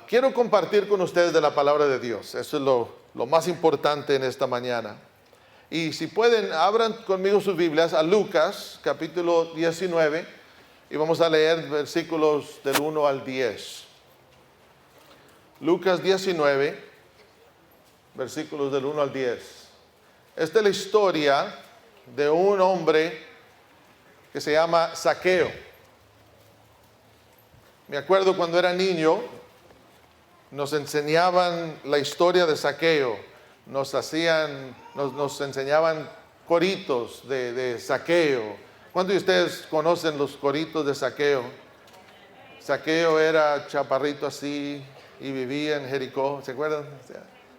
Quiero compartir con ustedes de la palabra de Dios. Eso es lo más importante en esta mañana. Y si pueden, abran conmigo sus Biblias a Lucas, capítulo 19, y vamos a leer versículos del 1 al 10. Lucas 19, versículos del 1 al 10. Esta es la historia de un hombre que se llama Zaqueo. Me acuerdo cuando era niño, nos enseñaban la historia de Zaqueo, nos enseñaban coritos de Zaqueo. ¿Cuántos de ustedes conocen los coritos de Zaqueo? Zaqueo era chaparrito así y vivía en Jericó, ¿se acuerdan?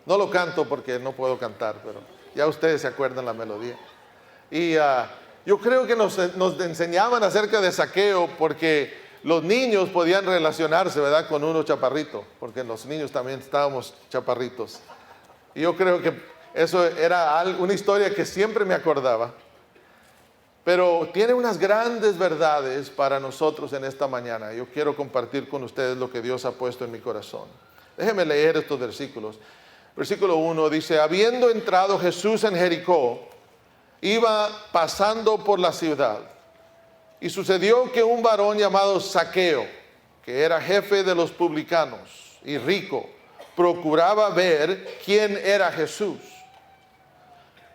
No lo canto porque no puedo cantar, pero ya ustedes se acuerdan la melodía. Y yo creo que nos enseñaban acerca de Zaqueo porque los niños podían relacionarse, ¿verdad?, con uno chaparrito, porque los niños también estábamos chaparritos. Y yo creo que eso era una historia que siempre me acordaba. Pero tiene unas grandes verdades para nosotros en esta mañana. Yo quiero compartir con ustedes lo que Dios ha puesto en mi corazón. Déjenme leer estos versículos. Versículo 1 dice: habiendo entrado Jesús en Jericó, iba pasando por la ciudad. Y sucedió que un varón llamado Zaqueo, que era jefe de los publicanos y rico, procuraba ver quién era Jesús.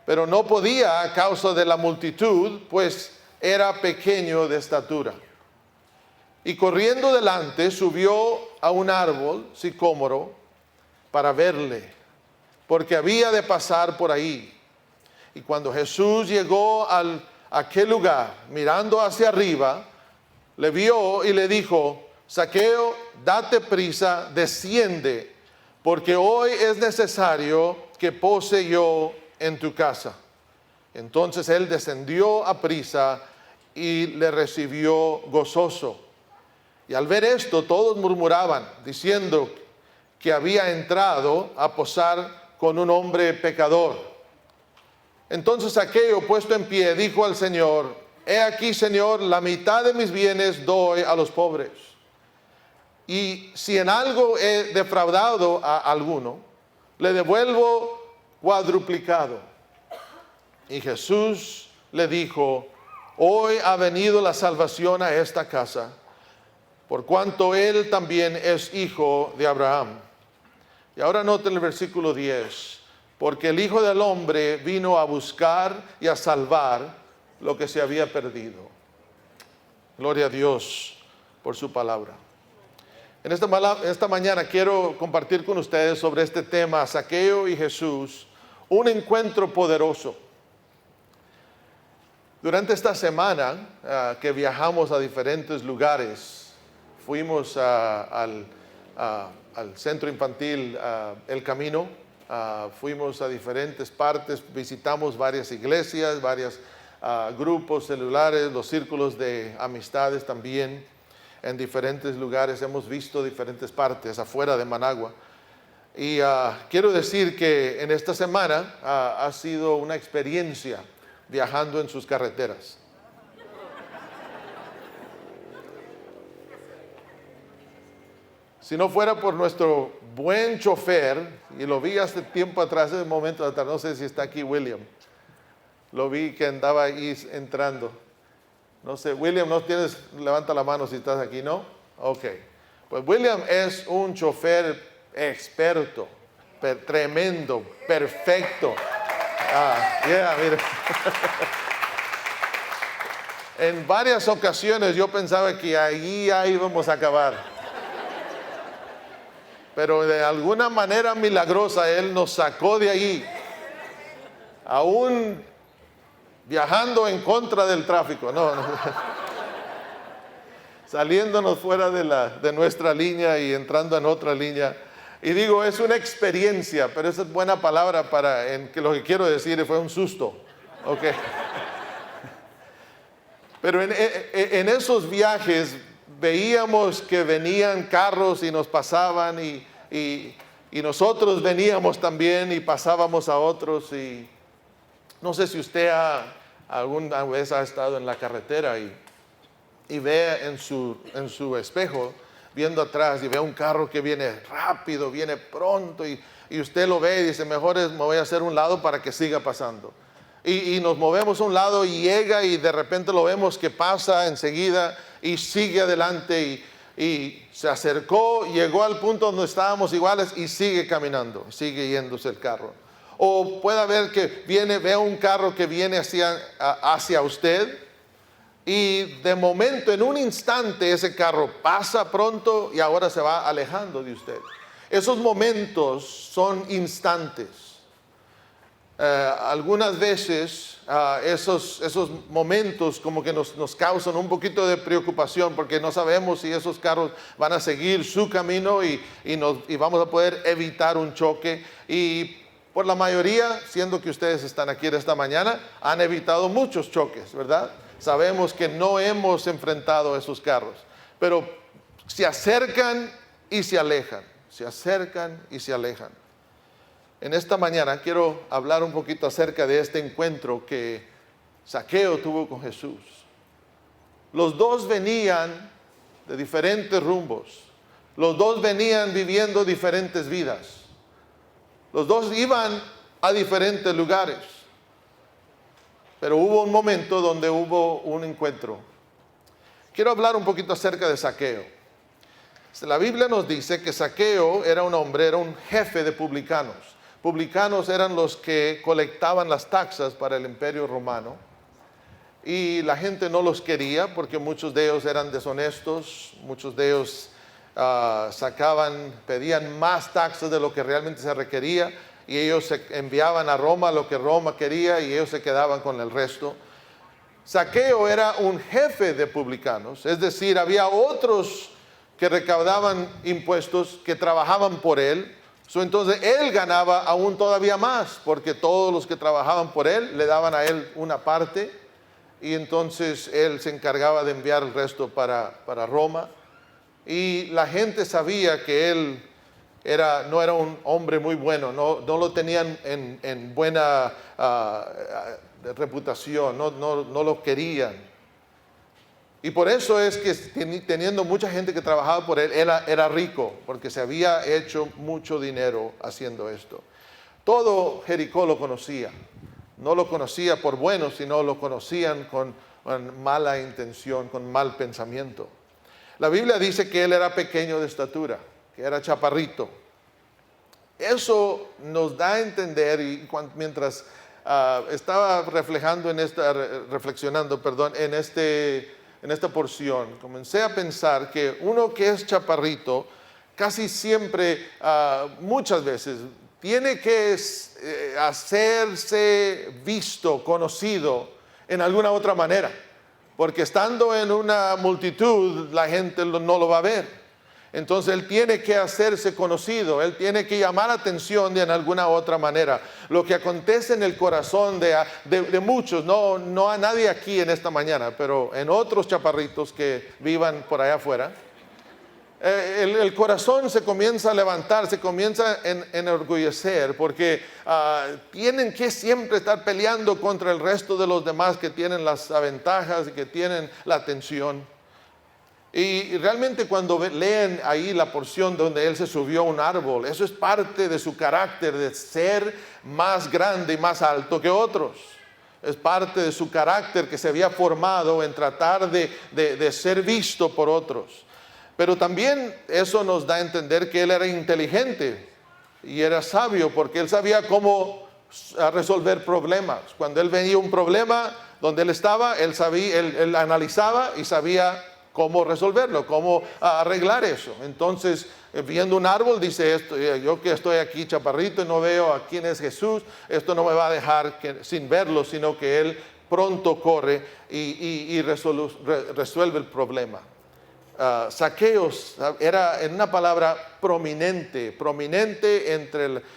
Pero no podía a causa de la multitud, pues era pequeño de estatura. Y corriendo delante subió a un árbol sicómoro para verle, porque había de pasar por ahí. Y cuando Jesús llegó a aquel lugar, mirando hacia arriba, le vio y le dijo: Zaqueo, date prisa, desciende, porque hoy es necesario que pose yo en tu casa. Entonces él descendió a prisa y le recibió gozoso. Y al ver esto, todos murmuraban, diciendo que había entrado a posar con un hombre pecador. Entonces Zaqueo, puesto en pie, dijo al Señor: he aquí, Señor, la mitad de mis bienes doy a los pobres. Y si en algo he defraudado a alguno, le devuelvo cuadruplicado. Y Jesús le dijo: hoy ha venido la salvación a esta casa, por cuanto él también es hijo de Abraham. Y ahora noten el versículo 10. Porque el Hijo del Hombre vino a buscar y a salvar lo que se había perdido. Gloria a Dios por su palabra. En esta mañana quiero compartir con ustedes sobre este tema, Zaqueo y Jesús, un encuentro poderoso. Durante esta semana que viajamos a diferentes lugares, fuimos al centro infantil El Camino. Fuimos a diferentes partes, visitamos varias iglesias, varios grupos celulares, los círculos de amistades también en diferentes lugares. Hemos visto diferentes partes afuera de Managua. Y quiero decir que en esta semana ha sido una experiencia viajando en sus carreteras. Si no fuera por nuestro buen chofer, y lo vi hace tiempo atrás, en un momento atrás, no sé si está aquí William, lo vi que andaba ahí entrando. No sé, William, ¿no tienes? Levanta la mano si estás aquí, ¿no? Ok. Pues William es un chofer experto, tremendo, perfecto. Mira. En varias ocasiones yo pensaba que ahí íbamos a acabar. Pero de alguna manera milagrosa Él nos sacó de allí, aún viajando en contra del tráfico, no. Saliéndonos fuera de nuestra línea y entrando en otra línea. Y digo, es una experiencia, pero esa es buena palabra que lo que quiero decir fue un susto. Okay. Pero en esos viajes veíamos que venían carros y nos pasaban y nosotros veníamos también y pasábamos a otros. Y no sé si usted alguna vez ha estado en la carretera y ve en su espejo, viendo atrás, y ve un carro que viene rápido, viene pronto, y usted lo ve y dice, mejor me voy a hacer un lado para que siga pasando. Y nos movemos a un lado y llega y de repente lo vemos que pasa enseguida y sigue adelante y se acercó, llegó al punto donde estábamos iguales y sigue caminando, sigue yéndose el carro. O puede haber que ve un carro que viene hacia usted y de momento, en un instante, ese carro pasa pronto y ahora se va alejando de usted. Esos momentos son instantes. Algunas veces esos momentos como que nos causan un poquito de preocupación porque no sabemos si esos carros van a seguir su camino y vamos a poder evitar un choque. Y por la mayoría, siendo que ustedes están aquí esta mañana, han evitado muchos choques, ¿verdad? Sabemos que no hemos enfrentado esos carros, pero se acercan y se alejan, se acercan y se alejan. En esta mañana quiero hablar un poquito acerca de este encuentro que Zaqueo tuvo con Jesús. Los dos venían de diferentes rumbos. Los dos venían viviendo diferentes vidas. Los dos iban a diferentes lugares. Pero hubo un momento donde hubo un encuentro. Quiero hablar un poquito acerca de Zaqueo. La Biblia nos dice que Zaqueo era un hombre, era un jefe de publicanos. Publicanos eran los que colectaban las taxas para el Imperio Romano. Y la gente no los quería porque muchos de ellos eran deshonestos, muchos de ellos pedían más taxas de lo que realmente se requería y ellos se enviaban a Roma lo que Roma quería y ellos se quedaban con el resto. Zaqueo era un jefe de publicanos, es decir, había otros que recaudaban impuestos, que trabajaban por él. Entonces él ganaba aún todavía más porque todos los que trabajaban por él le daban a él una parte y entonces él se encargaba de enviar el resto para Roma. Y la gente sabía que él no era un hombre muy bueno, no lo tenían en buena reputación, no lo querían. Y por eso es que teniendo mucha gente que trabajaba por él, era rico, porque se había hecho mucho dinero haciendo esto. Todo Jericó lo conocía, no lo conocía por bueno, sino lo conocían con mala intención, con mal pensamiento. La Biblia dice que él era pequeño de estatura, que era chaparrito. Eso nos da a entender, y mientras estaba reflexionando en esta porción, comencé a pensar que uno que es chaparrito, casi siempre, muchas veces, tiene que hacerse visto, conocido en alguna otra manera. Porque estando en una multitud, la gente no lo va a ver. Entonces él tiene que hacerse conocido, él tiene que llamar atención de alguna otra manera. Lo que acontece en el corazón de muchos, no a nadie aquí en esta mañana, pero en otros chaparritos que vivan por allá afuera, el corazón se comienza a levantar, se comienza a enorgullecer porque tienen que siempre estar peleando contra el resto de los demás que tienen las ventajas y que tienen la atención. Y realmente cuando leen ahí la porción donde él se subió a un árbol, eso es parte de su carácter de ser más grande y más alto que otros. Es parte de su carácter que se había formado en tratar de ser visto por otros. Pero también eso nos da a entender que él era inteligente y era sabio porque él sabía cómo resolver problemas. Cuando él veía un problema donde él estaba, él analizaba y sabía cómo resolverlo, cómo arreglar eso. Entonces, viendo un árbol, dice esto, yo que estoy aquí chaparrito y no veo a quién es Jesús, esto no me va a dejar sin verlo, sino que él pronto corre y resuelve el problema. Zaqueo era, en una palabra, prominente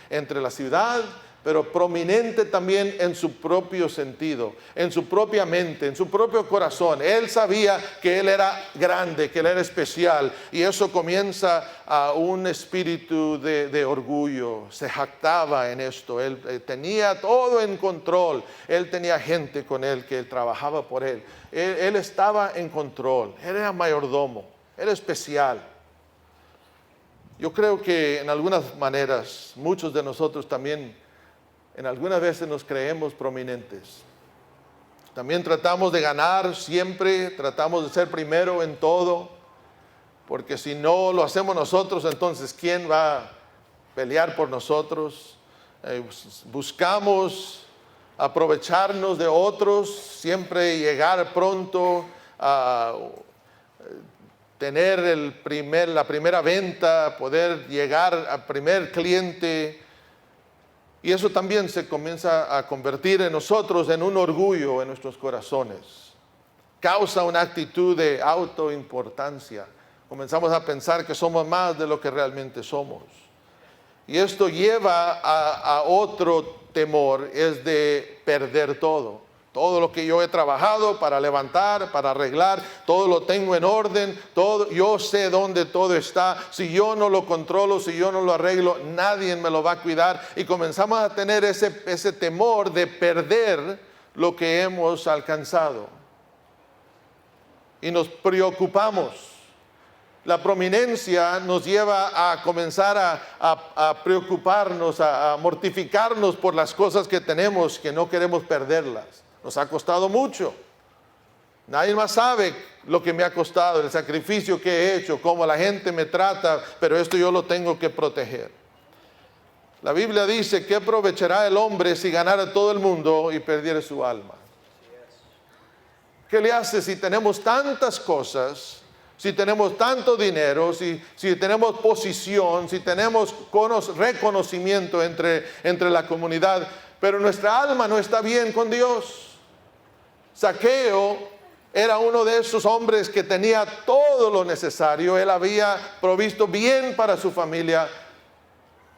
entre la ciudad, pero prominente también en su propio sentido, en su propia mente, en su propio corazón. Él sabía que él era grande, que él era especial, y eso comienza a un espíritu de orgullo. Se jactaba en esto. Él tenía todo en control. Él tenía gente con él que trabajaba por él. Él estaba en control. Él era mayordomo, era especial. Yo creo que en algunas maneras muchos de nosotros también en algunas veces nos creemos prominentes. También tratamos de ganar siempre, tratamos de ser primero en todo, porque si no lo hacemos nosotros, entonces ¿quién va a pelear por nosotros? Buscamos aprovecharnos de otros, siempre llegar pronto a tener la primera venta, poder llegar al primer cliente. Y eso también se comienza a convertir en nosotros en un orgullo en nuestros corazones. Causa una actitud de autoimportancia. Comenzamos a pensar que somos más de lo que realmente somos. Y esto lleva a otro temor, es de perder todo. Todo lo que yo he trabajado para levantar, para arreglar, todo lo tengo en orden, todo, yo sé dónde todo está. Si yo no lo controlo, si yo no lo arreglo, nadie me lo va a cuidar. Y comenzamos a tener ese temor de perder lo que hemos alcanzado. Y nos preocupamos. La prominencia nos lleva a comenzar a preocuparnos, a mortificarnos por las cosas que tenemos, que no queremos perderlas. Nos ha costado mucho. Nadie más sabe lo que me ha costado, el sacrificio que he hecho, cómo la gente me trata, pero esto yo lo tengo que proteger. La Biblia dice, ¿qué aprovechará el hombre si ganara todo el mundo y perdiera su alma? ¿Qué le hace si tenemos tantas cosas, si tenemos tanto dinero, si tenemos posición, si tenemos reconocimiento entre la comunidad, pero nuestra alma no está bien con Dios? Zaqueo era uno de esos hombres que tenía todo lo necesario. Él había provisto bien para su familia,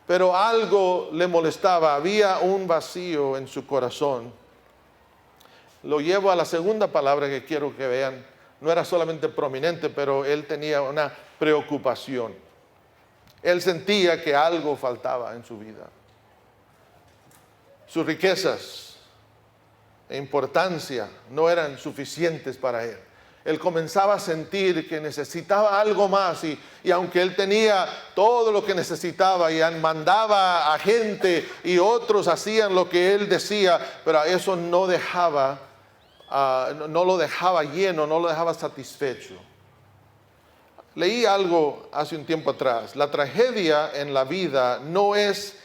pero algo le molestaba. Había un vacío en su corazón. Lo llevo a la segunda palabra que quiero que vean. No era solamente prominente, pero él tenía una preocupación. Él sentía que algo faltaba en su vida. Sus riquezas e importancia no eran suficientes para él. Él comenzaba a sentir que necesitaba algo más, y aunque él tenía todo lo que necesitaba y mandaba a gente y otros hacían lo que él decía, pero eso no lo dejaba lleno, no lo dejaba satisfecho. Leí algo hace un tiempo atrás. La tragedia en la vida no es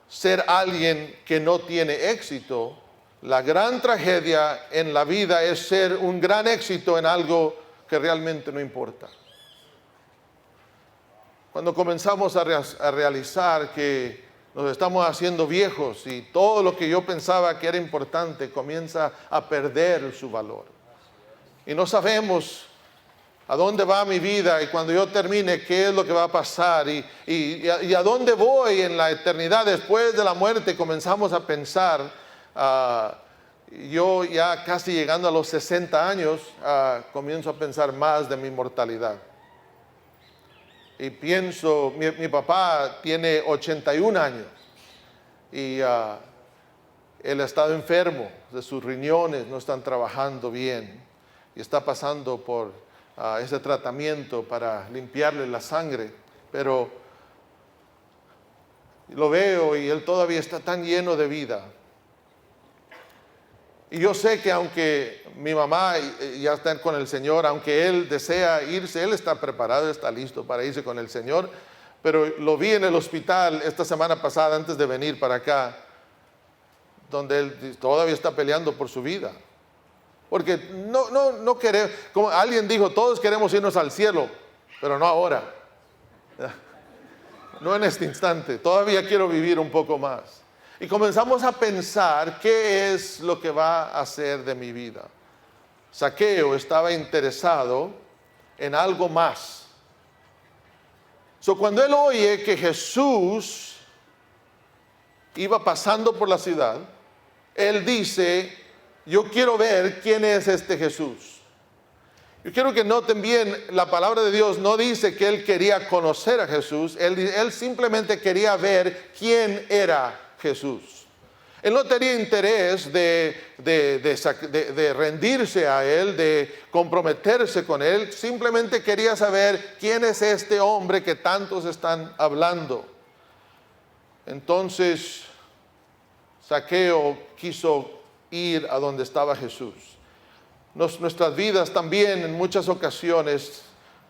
ser alguien que no tiene éxito. La gran tragedia en la vida es ser un gran éxito en algo que realmente no importa. Cuando comenzamos a realizar que nos estamos haciendo viejos y todo lo que yo pensaba que era importante comienza a perder su valor. Y no sabemos a dónde va mi vida, y cuando yo termine, qué es lo que va a pasar, y a dónde voy en la eternidad después de la muerte. Comenzamos a pensar. Yo ya casi llegando a los 60 años, comienzo a pensar más de mi mortalidad. Y pienso, mi papá tiene 81 años y él ha estado enfermo, de sus riñones no están trabajando bien y está pasando por ese tratamiento para limpiarle la sangre, pero lo veo y él todavía está tan lleno de vida. Y yo sé que aunque mi mamá ya está con el Señor, aunque él desea irse, él está preparado, está listo para irse con el Señor, pero lo vi en el hospital esta semana pasada antes de venir para acá, donde él todavía está peleando por su vida. Porque no queremos, como alguien dijo, todos queremos irnos al cielo, pero no ahora. No en este instante, todavía quiero vivir un poco más. Y comenzamos a pensar, ¿qué es lo que va a hacer de mi vida? Zaqueo estaba interesado en algo más. Cuando él oye que Jesús iba pasando por la ciudad, él dice, yo quiero ver quién es este Jesús. Yo quiero que noten bien, la palabra de Dios no dice que él quería conocer a Jesús, él simplemente quería ver quién era Jesús. Él no tenía interés de rendirse a él, de comprometerse con él, simplemente quería saber quién es este hombre que tantos están hablando. Entonces, Zaqueo quiso ir a donde estaba Jesús. Nuestras vidas también en muchas ocasiones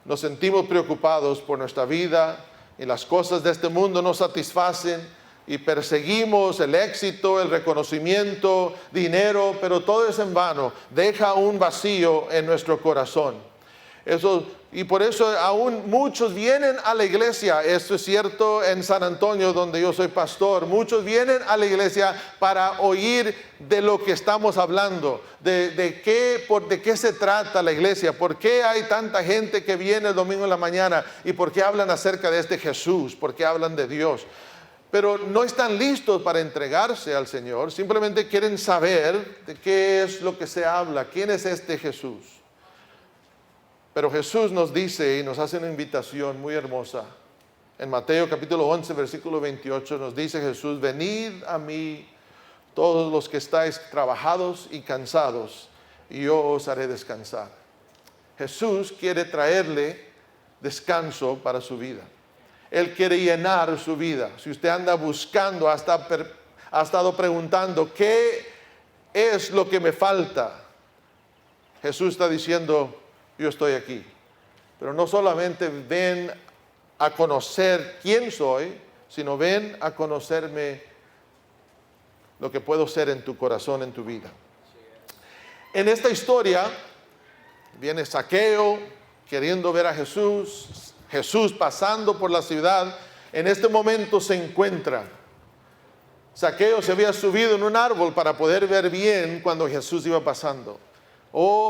nos sentimos preocupados por nuestra vida y las cosas de este mundo nos satisfacen y perseguimos el éxito, el reconocimiento, dinero, pero todo es en vano, deja un vacío en nuestro corazón. Y por eso aún muchos vienen a la iglesia. Esto es cierto en San Antonio, donde yo soy pastor. Muchos vienen a la iglesia para oír de lo que estamos hablando, de qué se trata la iglesia, por qué hay tanta gente que viene el domingo en la mañana y por qué hablan acerca de este Jesús, por qué hablan de Dios. Pero no están listos para entregarse al Señor, simplemente quieren saber de qué es lo que se habla, quién es este Jesús. Pero Jesús nos dice y nos hace una invitación muy hermosa. En Mateo capítulo 11, versículo 28 nos dice Jesús, venid a mí todos los que estáis trabajados y cansados, y yo os haré descansar. Jesús quiere traerle descanso para su vida. Él quiere llenar su vida. Si usted anda buscando, ha estado preguntando, ¿qué es lo que me falta? Jesús está diciendo, yo estoy aquí. Pero no solamente ven a conocer quién soy, sino ven a conocerme lo que puedo ser en tu corazón, en tu vida. En esta historia viene Zaqueo queriendo ver a Jesús. Jesús pasando por la ciudad. En este momento se encuentra. Zaqueo se había subido en un árbol para poder ver bien cuando Jesús iba pasando.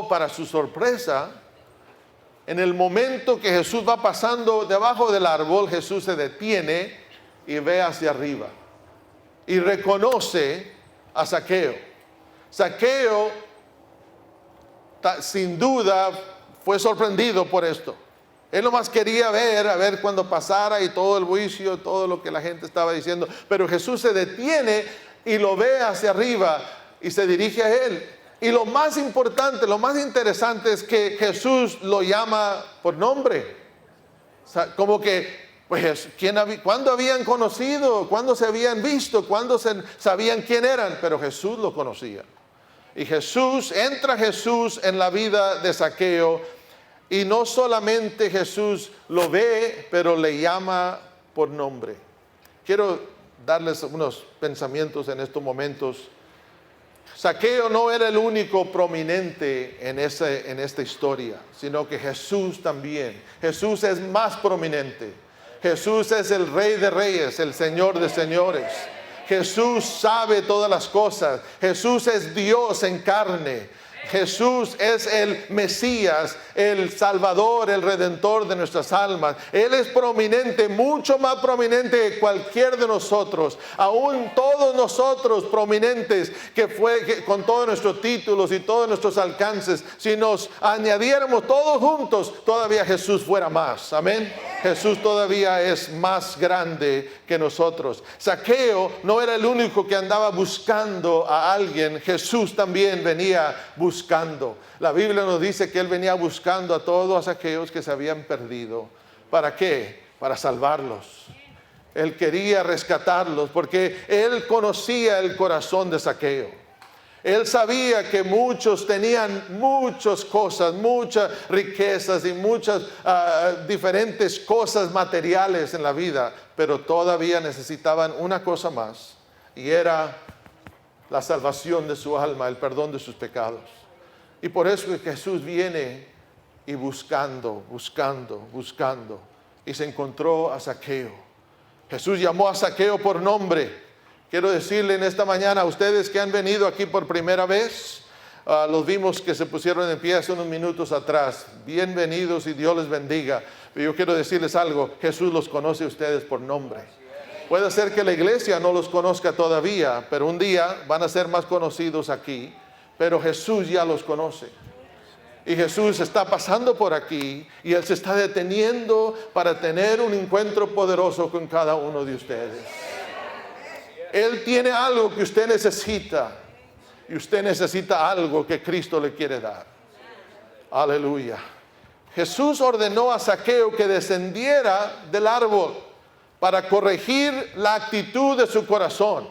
Para su sorpresa, en el momento que Jesús va pasando debajo del árbol, Jesús se detiene y ve hacia arriba y reconoce a Zaqueo. Zaqueo, sin duda, fue sorprendido por esto. Él nomás quería ver cuando pasara y todo el juicio, todo lo que la gente estaba diciendo. Pero Jesús se detiene y lo ve hacia arriba y se dirige a él. Y lo más importante, lo más interesante es que Jesús lo llama por nombre. O sea, como que, pues, ¿cuándo habían conocido? ¿Cuándo se habían visto? ¿Cuándo sabían quién eran? Pero Jesús lo conocía. Y entra Jesús en la vida de Zaqueo. Y no solamente Jesús lo ve, pero le llama por nombre. Quiero darles unos pensamientos en estos momentos. Zaqueo no era el único prominente en esta historia, sino que Jesús también. Jesús es más prominente. Jesús es el Rey de Reyes, el Señor de Señores. Jesús sabe todas las cosas. Jesús es Dios en carne. Jesús es el Mesías, el Salvador, el Redentor de nuestras almas. Él es prominente, mucho más prominente que cualquier de nosotros. Aún todos nosotros prominentes, con todos nuestros títulos y todos nuestros alcances, si nos añadiéramos todos juntos, todavía Jesús fuera más. Amén. Jesús todavía es más grande que nosotros. Zaqueo no era el único que andaba buscando a alguien. Jesús también venía buscando. La Biblia nos dice que Él venía buscando a todos aquellos que se habían perdido. ¿Para qué? Para salvarlos. Él quería rescatarlos porque Él conocía el corazón de Zaqueo. Él sabía que muchos tenían muchas cosas, muchas riquezas y muchas diferentes cosas materiales en la vida, pero todavía necesitaban una cosa más, y era la salvación de su alma, el perdón de sus pecados. Y por eso Jesús viene y buscando, y se encontró a Zaqueo. Jesús llamó a Zaqueo por nombre. Quiero decirle en esta mañana a ustedes que han venido aquí por primera vez, los vimos que se pusieron en pie hace unos minutos atrás. Bienvenidos y Dios les bendiga. Pero yo quiero decirles algo, Jesús los conoce a ustedes por nombre. Puede ser que la iglesia no los conozca todavía, pero un día van a ser más conocidos aquí. Pero Jesús ya los conoce. Y Jesús está pasando por aquí y Él se está deteniendo para tener un encuentro poderoso con cada uno de ustedes. Él tiene algo que usted necesita y usted necesita algo que Cristo le quiere dar. Aleluya. Jesús ordenó a Zaqueo que descendiera del árbol para corregir la actitud de su corazón.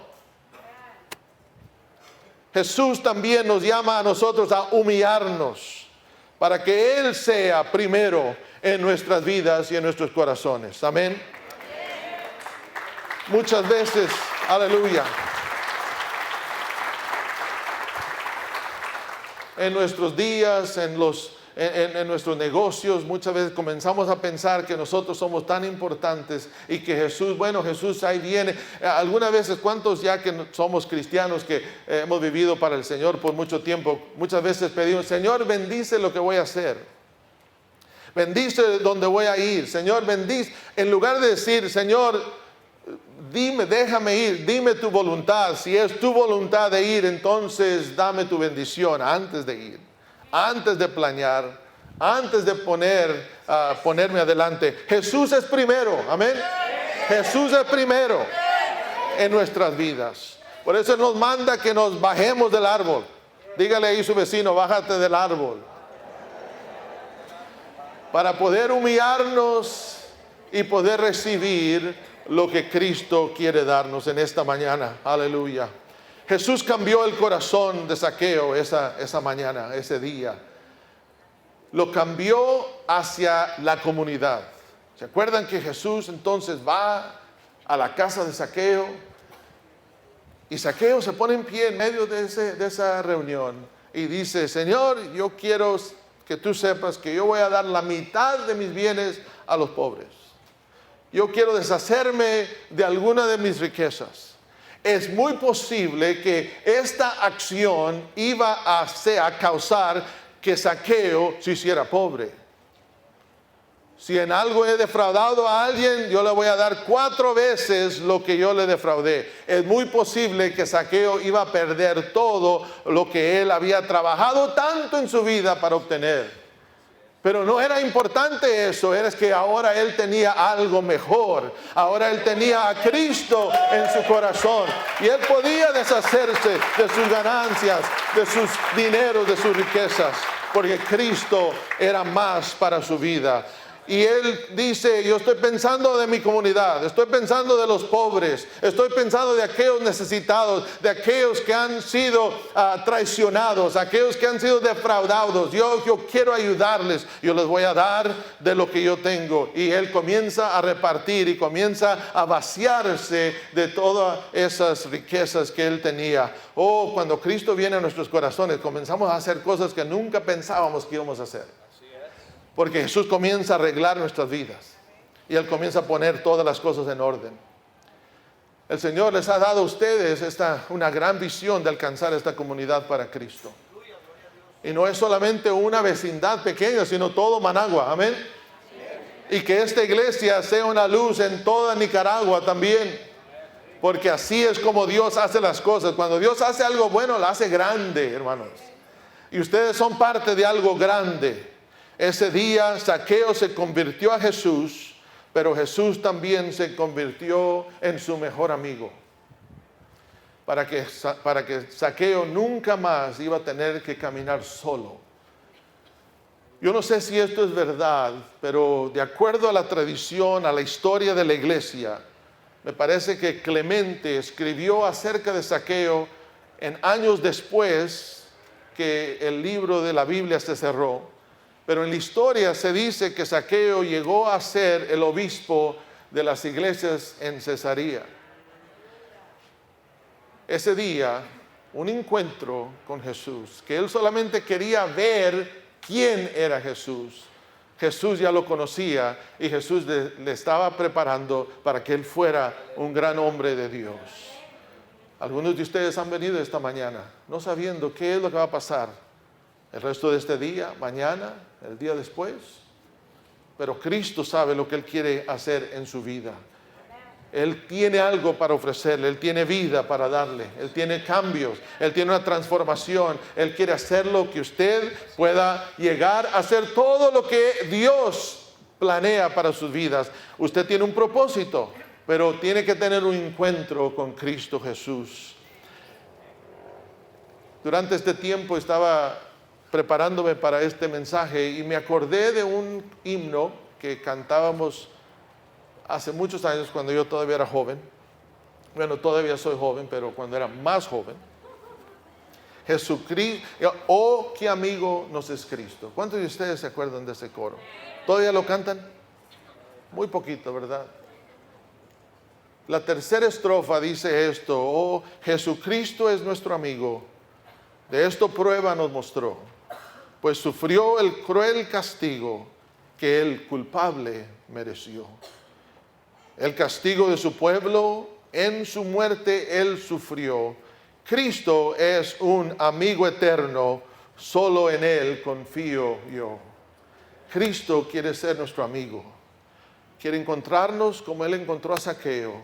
Jesús también nos llama a nosotros a humillarnos para que Él sea primero en nuestras vidas y en nuestros corazones. Amén. Muchas veces, aleluya, en nuestros días, en nuestros negocios, muchas veces comenzamos a pensar que nosotros somos tan importantes y que Jesús, bueno, Jesús ahí viene. Algunas veces, ¿cuántos ya que somos cristianos que hemos vivido para el Señor por mucho tiempo? Muchas veces pedimos, Señor, bendice lo que voy a hacer. Bendice donde voy a ir. Señor, bendice. En lugar de decir, Señor, dime, déjame ir, dime tu voluntad. Si es tu voluntad de ir, entonces dame tu bendición antes de ir. Antes de planear, antes de ponerme adelante. Jesús es primero, amén. Jesús es primero en nuestras vidas. Por eso nos manda que nos bajemos del árbol. Dígale ahí a su vecino, bájate del árbol. Para poder humillarnos y poder recibir lo que Cristo quiere darnos en esta mañana. Aleluya. Jesús cambió el corazón de Zaqueo esa mañana, ese día. Lo cambió hacia la comunidad. ¿Se acuerdan que Jesús entonces va a la casa de Zaqueo? Y Zaqueo se pone en pie en medio de esa reunión y dice, Señor, yo quiero que tú sepas que yo voy a dar la mitad de mis bienes a los pobres. Yo quiero deshacerme de alguna de mis riquezas. Es muy posible que esta acción iba a causar que Zaqueo se hiciera pobre. Si en algo he defraudado a alguien, yo le voy a dar 4 veces lo que yo le defraudé. Es muy posible que Zaqueo iba a perder todo lo que él había trabajado tanto en su vida para obtener. Pero no era importante eso, era que ahora él tenía algo mejor. Ahora él tenía a Cristo en su corazón. Y él podía deshacerse de sus ganancias, de sus dineros, de sus riquezas. Porque Cristo era más para su vida. Y él dice, yo estoy pensando de mi comunidad, estoy pensando de los pobres, estoy pensando de aquellos necesitados, de aquellos que han sido traicionados, aquellos que han sido defraudados. Yo quiero ayudarles, yo les voy a dar de lo que yo tengo. Y él comienza a repartir y comienza a vaciarse de todas esas riquezas que él tenía. Oh, cuando Cristo viene a nuestros corazones, comenzamos a hacer cosas que nunca pensábamos que íbamos a hacer. Porque Jesús comienza a arreglar nuestras vidas. Y Él comienza a poner todas las cosas en orden. El Señor les ha dado a ustedes una gran visión de alcanzar esta comunidad para Cristo. Y no es solamente una vecindad pequeña, sino todo Managua. Amén. Y que esta iglesia sea una luz en toda Nicaragua también. Porque así es como Dios hace las cosas. Cuando Dios hace algo bueno, lo hace grande, hermanos. Y ustedes son parte de algo grande. Ese día Zaqueo se convirtió a Jesús, pero Jesús también se convirtió en su mejor amigo. Para que Zaqueo nunca más iba a tener que caminar solo. Yo no sé si esto es verdad, pero de acuerdo a la tradición, a la historia de la iglesia, me parece que Clemente escribió acerca de Zaqueo en años después que el libro de la Biblia se cerró. Pero en la historia se dice que Zaqueo llegó a ser el obispo de las iglesias en Cesarea. Ese día, un encuentro con Jesús, que él solamente quería ver quién era Jesús. Jesús ya lo conocía y Jesús le estaba preparando para que él fuera un gran hombre de Dios. Algunos de ustedes han venido esta mañana no sabiendo qué es lo que va a pasar el resto de este día, mañana, el día después. Pero Cristo sabe lo que Él quiere hacer en su vida. Él tiene algo para ofrecerle, Él tiene vida para darle, Él tiene cambios, Él tiene una transformación, Él quiere hacer lo que usted pueda llegar a hacer todo lo que Dios planea para sus vidas. Usted tiene un propósito, pero tiene que tener un encuentro con Cristo Jesús. Durante este tiempo estaba preparándome para este mensaje y me acordé de un himno que cantábamos hace muchos años cuando yo todavía era joven. Bueno, todavía soy joven, pero cuando era más joven. Jesucristo, oh, qué amigo nos es Cristo. ¿Cuántos de ustedes se acuerdan de ese coro? ¿Todavía lo cantan? Muy poquito, ¿verdad? La tercera estrofa dice esto: oh, Jesucristo es nuestro amigo, de esto prueba nos mostró, pues sufrió el cruel castigo que el culpable mereció. El castigo de su pueblo, en su muerte Él sufrió. Cristo es un amigo eterno, solo en Él confío yo. Cristo quiere ser nuestro amigo. Quiere encontrarnos como Él encontró a Zaqueo.